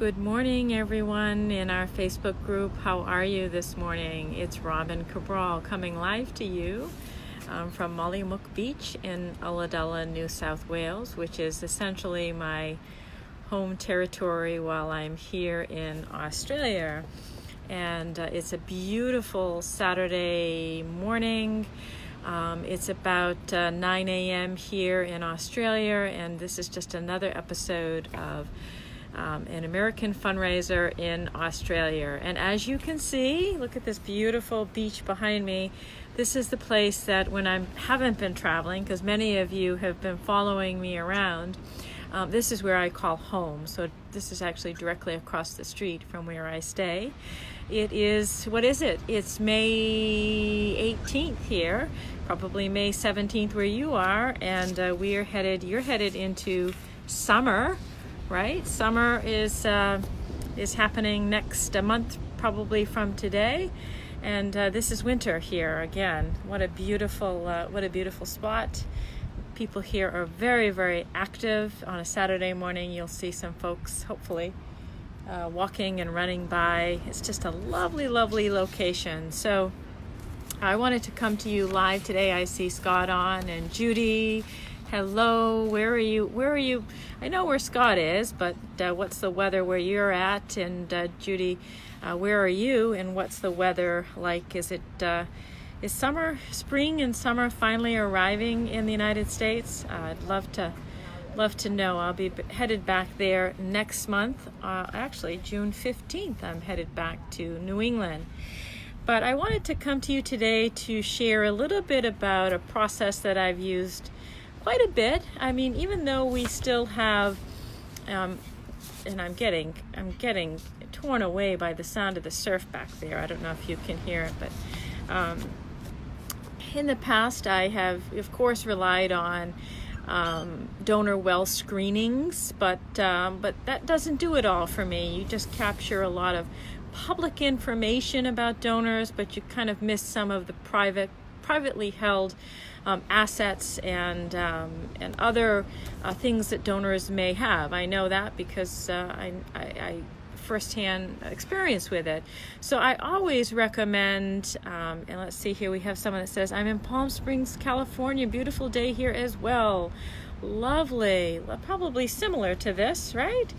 Good morning, everyone in our Facebook group. How are you this morning? It's Robin Cabral coming live to you from Mollymook Beach in Ulladulla, New South Wales, which is essentially my home territory while I'm here in Australia. And it's a beautiful Saturday morning. It's about 9 a.m. here in Australia, and this is just another episode of an American fundraiser in Australia. And as you can see, look at this beautiful beach behind me. This is the place that when I haven't been traveling, because many of you have been following me around, this is where I call home. So this is actually directly across the street from where I stay. It is, what is it? It's May 18th here, probably May 17th where you are, and you're headed into summer. Right, summer is happening next month, probably from today, and this is winter here again. What a beautiful spot. People here are very, very active. On a Saturday morning, you'll see some folks, hopefully, walking and running by. It's just a lovely, lovely location. So I wanted to come to you live today. I see Scott on and Judy. Hello, where are you? I know where Scott is, but what's the weather where you're at? And Judy, where are you? And what's the weather like? Is spring and summer finally arriving in the United States? I'd love to know. I'll be headed back there next month. Actually, June 15th, I'm headed back to New England. But I wanted to come to you today to share a little bit about a process that I've used quite a bit. I mean, even though we still have, and I'm getting torn away by the sound of the surf back there. I don't know if you can hear it, but in the past I have, of course, relied on donor well screenings, but that doesn't do it all for me. You just capture a lot of public information about donors, but you kind of miss some of the privately held assets and other things that donors may have. I know that because I firsthand experience with it. So I always recommend, and let's see here, we have someone that says, I'm in Palm Springs, California, beautiful day here as well. Lovely, probably similar to this, right?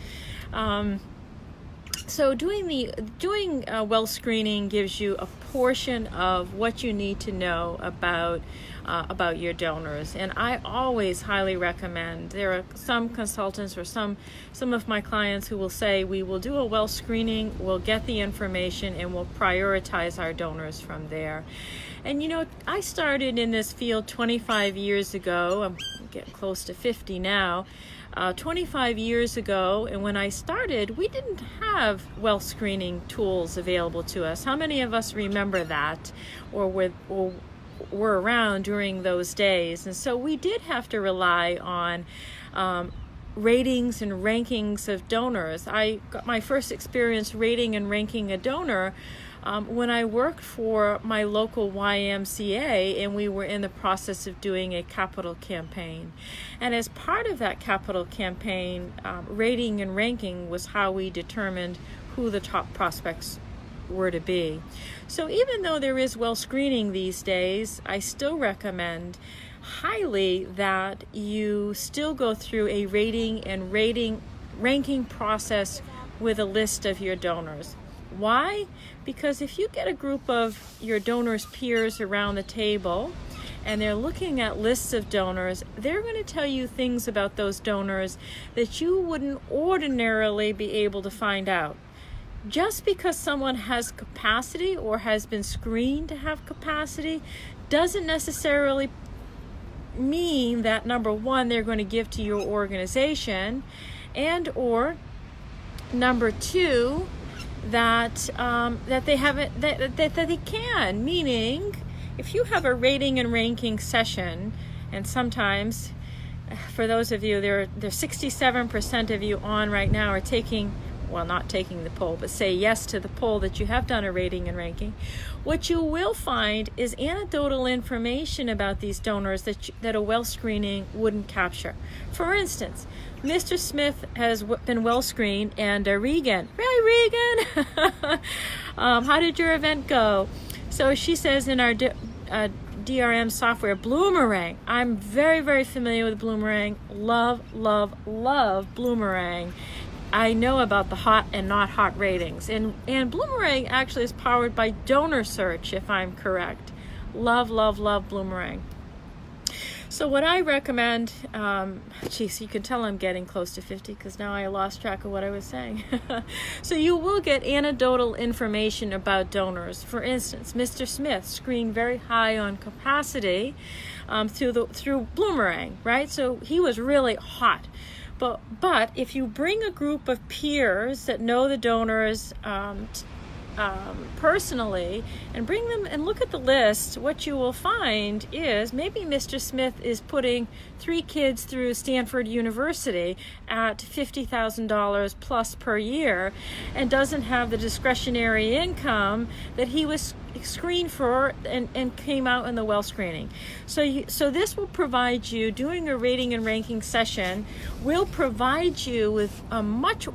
So doing well screening gives you a portion of what you need to know about your donors, and I always highly recommend. There are some consultants or some of my clients who will say, we will do a well screening, we'll get the information, and we'll prioritize our donors from there. And you know, I started in this field 25 years ago. I'm getting close to 50 now. 25 years ago, and when I started, we didn't have well screening tools available to us. How many of us remember that, or were around during those days? And so we did have to rely on ratings and rankings of donors. I got my first experience rating and ranking a donor when I worked for my local YMCA, and we were in the process of doing a capital campaign. And as part of that capital campaign, rating and ranking was how we determined who the top prospects were to be. So even though there is well screening these days, I still recommend highly that you still go through a rating and ranking process with a list of your donors. Why? Because if you get a group of your donors' peers around the table and they're looking at lists of donors, they're going to tell you things about those donors that you wouldn't ordinarily be able to find out. Just because someone has capacity or has been screened to have capacity doesn't necessarily mean that, number one, they're going to give to your organization, and or number two, that they haven't, that they can. Meaning, if you have a rating and ranking session, and sometimes, for those of you, there are 67% of you on right now are taking well, not taking the poll, but say yes to the poll that you have done a rating and ranking, what you will find is anecdotal information about these donors that a well screening wouldn't capture. For instance, Mr. Smith has been well screened, and Regan, hi Regan, how did your event go? So she says in our DRM software, Bloomerang. I'm very, very familiar with Bloomerang. Love, love, love Bloomerang. I know about the hot and not hot ratings. And Bloomerang actually is powered by Donor Search, if I'm correct. Love, love, love Bloomerang. So what I recommend, geez, you can tell I'm getting close to 50 because now I lost track of what I was saying. So you will get anecdotal information about donors. For instance, Mr. Smith screened very high on capacity through Bloomerang, right? So he was really hot. But if you bring a group of peers that know the donors personally and bring them and look at the list, what you will find is maybe Mr. Smith is putting 3 kids through Stanford University at $50,000 plus per year and doesn't have the discretionary income that he was screened for and came out in the well screening. So this will provide you, doing a rating and ranking session will provide you with a much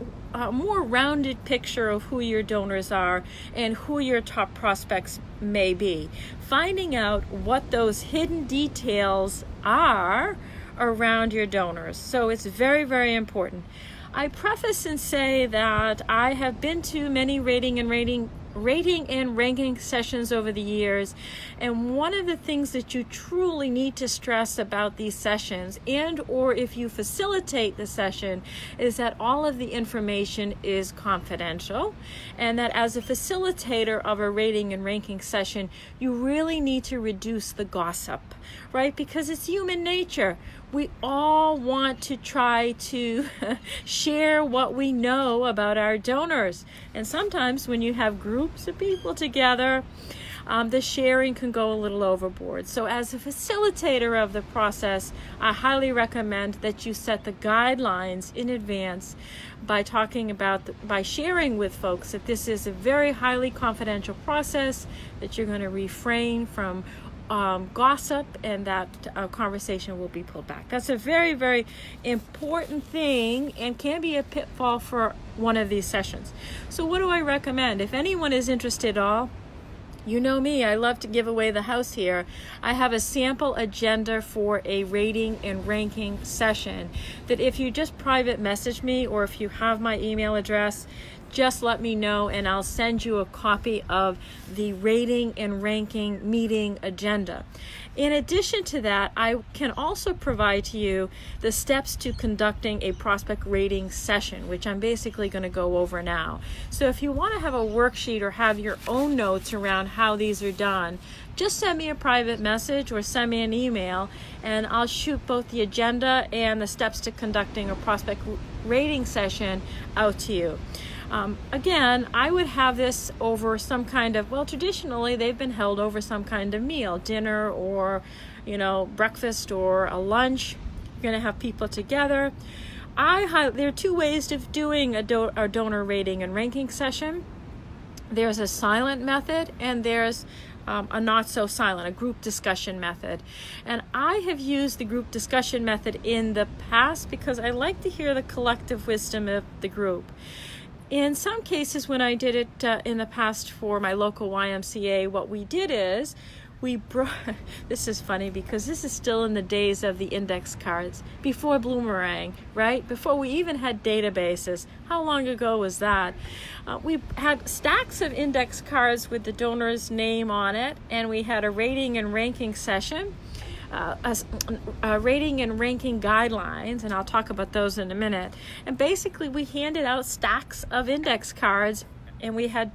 more rounded picture of who your donors are and who your top prospects may be. Finding out what those hidden details are around your donors. So it's very, very important. I preface and say that I have been to many rating and ranking sessions over the years, and one of the things that you truly need to stress about these sessions, and or if you facilitate the session, is that all of the information is confidential, and that as a facilitator of a rating and ranking session, you really need to reduce the gossip, right? Because it's human nature. We all want to try to share what we know about our donors. And sometimes when you have groups of people together, the sharing can go a little overboard. So as a facilitator of the process, I highly recommend that you set the guidelines in advance by by sharing with folks that this is a very highly confidential process, that you're going to refrain from gossip, and that conversation will be pulled back. That's a very, very important thing and can be a pitfall for one of these sessions. So what do I recommend? If anyone is interested at all, you know me, I love to give away the house here. I have a sample agenda for a rating and ranking session that if you just private message me, or if you have my email address, just let me know and I'll send you a copy of the rating and ranking meeting agenda. In addition to that, I can also provide to you the steps to conducting a prospect rating session, which I'm basically going to go over now. So if you want to have a worksheet or have your own notes around how these are done, just send me a private message or send me an email, and I'll shoot both the agenda and the steps to conducting a prospect rating session out to you. Again, I would have this over some kind of, well, traditionally they've been held over some kind of meal, dinner or, breakfast or a lunch. You're going to have people together. There are 2 ways of doing a donor rating and ranking session. There's a silent method, and there's a not so silent, a group discussion method. And I have used the group discussion method in the past because I like to hear the collective wisdom of the group. In some cases, when I did it in the past for my local YMCA, what we did is this is funny because this is still in the days of the index cards, before Bloomerang, right? Before we even had databases. How long ago was that? We had stacks of index cards with the donor's name on it, and we had a rating and ranking session. Rating and ranking guidelines, and I'll talk about those in a minute. And basically we handed out stacks of index cards, and we had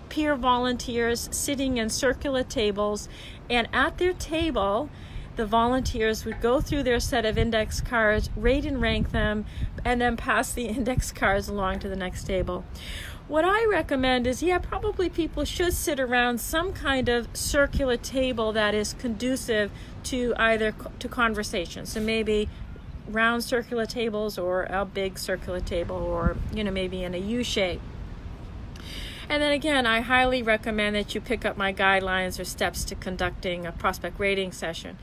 peer volunteers sitting in circular tables, and at their table the volunteers would go through their set of index cards, rate and rank them, and then pass the index cards along to the next table. What I recommend is, probably people should sit around some kind of circular table that is conducive to to conversation. So maybe round circular tables or a big circular table, or maybe in a U shape. And then again, I highly recommend that you pick up my guidelines or steps to conducting a prospect rating session.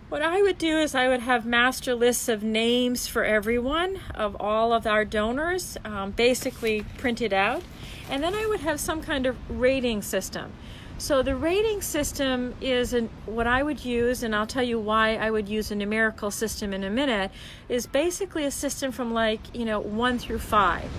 What I would do is I would have master lists of names for everyone, of all of our donors, basically printed out. And then I would have some kind of rating system. So the rating system is what I would use, and I'll tell you why I would use a numerical system in a minute, is basically a system from 1 through 5.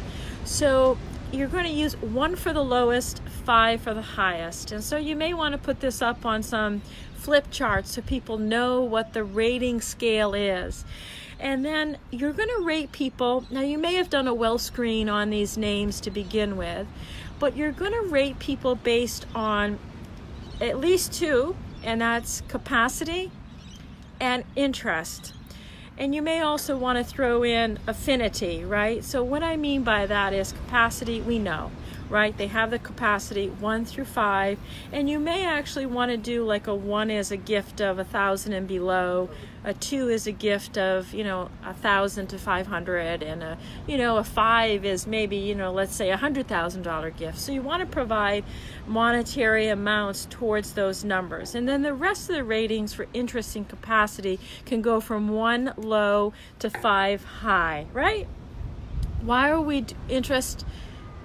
So you're going to use 1 for the lowest, 5 for the highest. And so you may want to put this up on some flip charts so people know what the rating scale is. And then you're going to rate people. Now, you may have done a well screen on these names to begin with, but you're going to rate people based on at least 2, and that's capacity and interest. And you may also want to throw in affinity, right? So what I mean by that is capacity, we know, right? They have the capacity 1 through 5, and you may actually want to do like a 1 is a gift of 1,000 and below, a 2 is a gift of 1,000 to 500, and a 5 is maybe let's say $100,000 gift. So you want to provide monetary amounts towards those numbers, and then the rest of the ratings for interest and capacity can go from 1 low to 5 high, right? Why are we interest,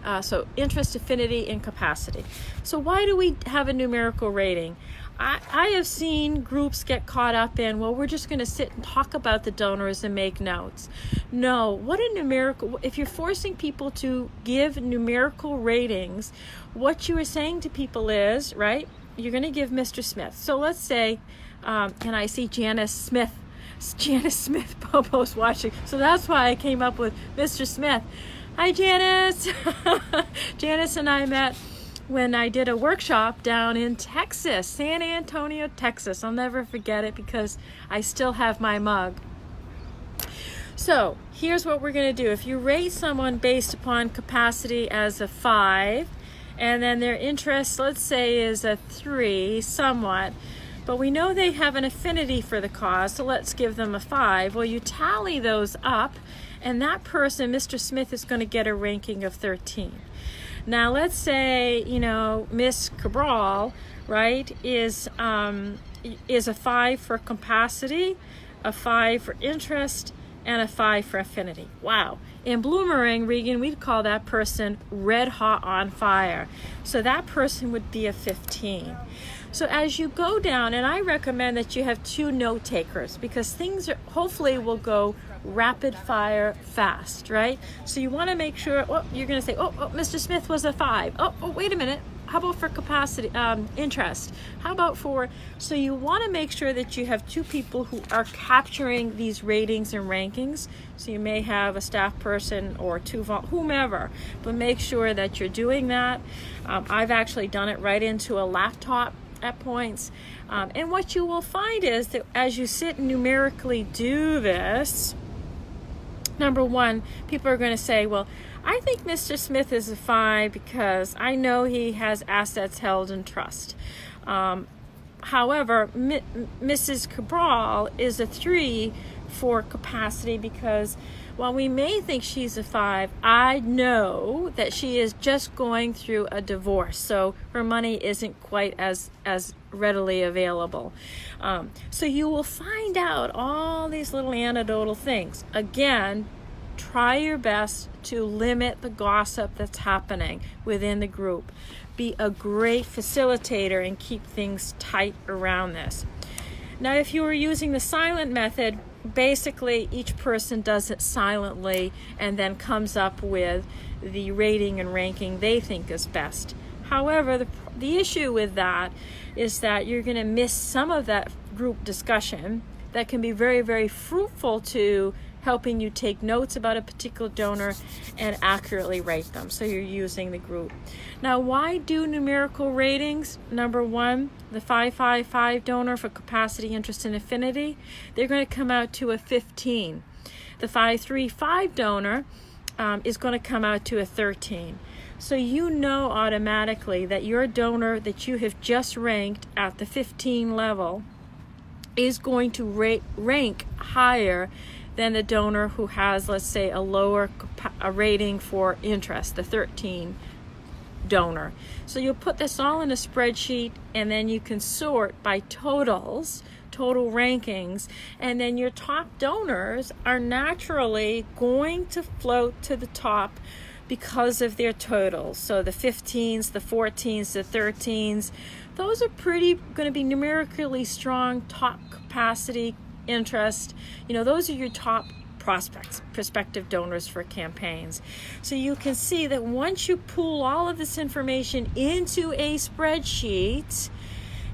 affinity, and capacity? So why do we have a numerical rating? I have seen groups get caught up in, well, we're just going to sit and talk about the donors and make notes. No, what a numerical, if you're forcing people to give numerical ratings, what you are saying to people is, right, you're going to give Mr. Smith. So let's say, and I see Janice Smith Bobo's watching. So that's why I came up with Mr. Smith. Hi, Janice. Janice and I met when I did a workshop down in Texas, San Antonio, Texas. I'll never forget it because I still have my mug. So here's what we're going to do. If you rate someone based upon capacity as a 5, and then their interest, let's say, is a 3, somewhat, but we know they have an affinity for the cause, so let's give them a 5. Well, you tally those up, and that person, Mr. Smith, is going to get a ranking of 13. Now, let's say, Miss Cabral, right, is a 5 for capacity, a 5 for interest, and a 5 for affinity. Wow. In Bloomerang, Regan, we'd call that person red hot on fire. So that person would be a 15. So as you go down, and I recommend that you have 2 note takers, because things hopefully will go rapid fire fast, right? So you want to make sure, you're going to say, Mr. Smith was a 5. Wait a minute. How about for capacity, interest? How about so you want to make sure that you have 2 people who are capturing these ratings and rankings. So you may have a staff person or 2, whomever, but make sure that you're doing that. I've actually done it right into a laptop at points. And what you will find is that as you sit and numerically do this, number one, people are going to say, well, I think Mr. Smith is a 5 because I know he has assets held in trust. However, Mrs. Cabral is a 3 for capacity because while we may think she's a 5, I know that she is just going through a divorce, so her money isn't quite as readily available. So you will find out all these little anecdotal things. Again, try your best to limit the gossip that's happening within the group. Be a great facilitator and keep things tight around this. Now, if you were using the silent method, basically each person does it silently and then comes up with the rating and ranking they think is best. However, the issue with that is that you're going to miss some of that group discussion that can be very, very fruitful to helping you take notes about a particular donor and accurately rate them. So you're using the group. Now, why do numerical ratings? Number one, the 555 donor for capacity, interest, and affinity, they're going to come out to a 15. The 535 donor is going to come out to a 13. So you know automatically that your donor that you have just ranked at the 15 level is going to rank higher than the donor who has, let's say, a lower rating for interest, the 13 donor. So you'll put this all in a spreadsheet, and then you can sort by totals, total rankings, and then your top donors are naturally going to float to the top because of their totals. So the 15s, the 14s, the 13s, those are pretty going to be numerically strong, top capacity, interest. Those are your top prospective donors for campaigns. So you can see that once you pool all of this information into a spreadsheet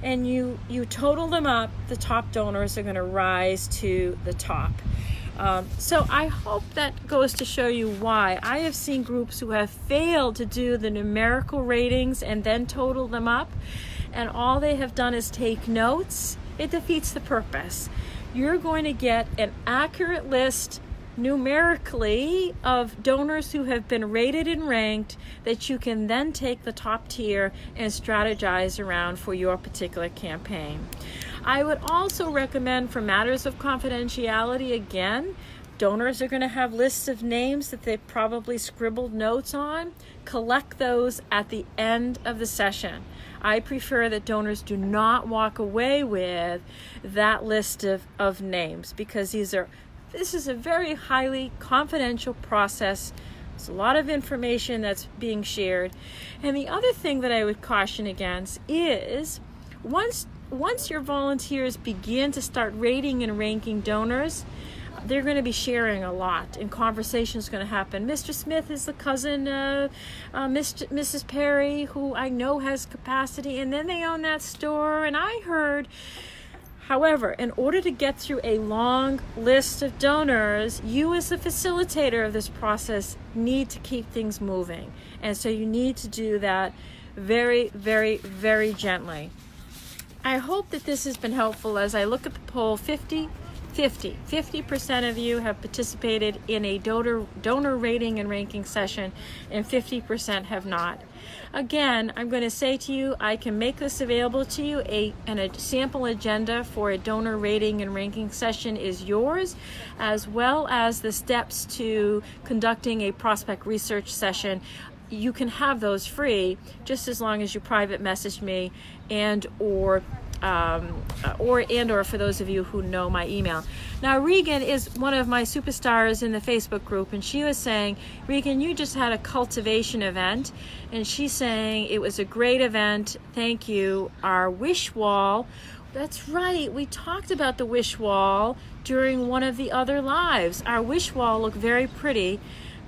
and you total them up, the top donors are going to rise to the top. So I hope that goes to show you why I have seen groups who have failed to do the numerical ratings and then total them up, and all they have done is take notes. It defeats the purpose. You're going to get an accurate list numerically of donors who have been rated and ranked that you can then take the top tier and strategize around for your particular campaign. I would also recommend, for matters of confidentiality, again, donors are going to have lists of names that they've probably scribbled notes on. Collect those at the end of the session. I prefer that donors do not walk away with that list of names, because this is a very highly confidential process. There's a lot of information that's being shared. And the other thing that I would caution against is once your volunteers begin to start rating and ranking donors, they're going to be sharing a lot, and conversation is going to happen. Mr. Smith is the cousin of Mrs. Perry, who I know has capacity, and then they own that store, and I heard. However, in order to get through a long list of donors, you as the facilitator of this process need to keep things moving. And so you need to do that very, very, very gently. I hope that this has been helpful. As I look at the poll, 50% of you have participated in a donor rating and ranking session, and 50% have not. Again, I'm going to say to you, I can make this available to you, and a sample agenda for a donor rating and ranking session is yours, as well as the steps to conducting a prospect research session. You can have those free just as long as you private message me or for those of you who know my email. Now, Regan is one of my superstars in the Facebook group, and she was saying, Regan, you just had a cultivation event, and she's saying it was a great event. Thank you. Our wish wall. That's right. We talked about the wish wall during one of the other lives. Our wish wall looked very pretty,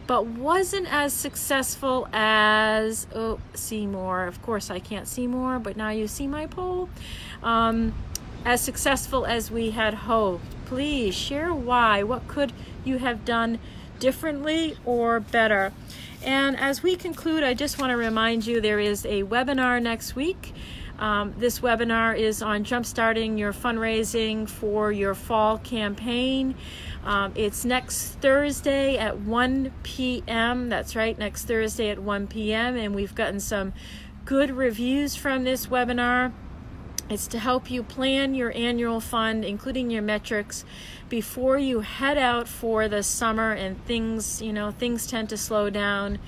but wasn't as successful as, see more. Of course, I can't see more, but now you see my poll. As successful as we had hoped. Please share why. What could you have done differently or better? And as we conclude, I just want to remind you there is a webinar next week. This webinar is on jumpstarting your fundraising for your fall campaign. It's next Thursday at 1 p.m. That's right, next Thursday at 1 p.m. And we've gotten some good reviews from this webinar. It's to help you plan your annual fund, including your metrics, before you head out for the summer and things tend to slow down.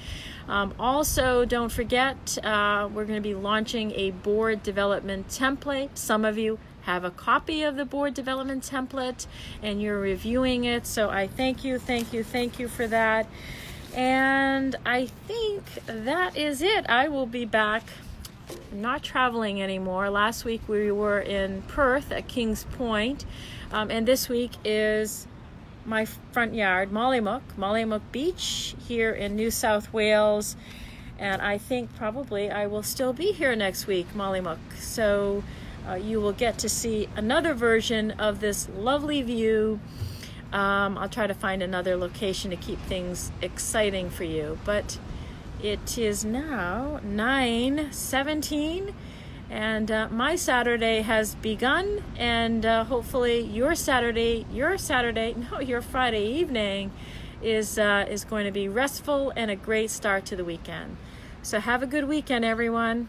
Also, don't forget, we're going to be launching a board development template. Some of you have a copy of the board development template and you're reviewing it. So I thank you for that. And I think that is it. I will be back. I'm not traveling anymore. Last week we were in Perth at Kings Point, and this week is my front yard, Mollymook Beach here in New South Wales, and I think probably I will still be here next week, Mollymook. So you will get to see another version of this lovely view. I'll try to find another location to keep things exciting for you, but it is now 9:17 and my Saturday has begun, and hopefully your Friday evening is going to be restful and a great start to the weekend. So have a good weekend, everyone.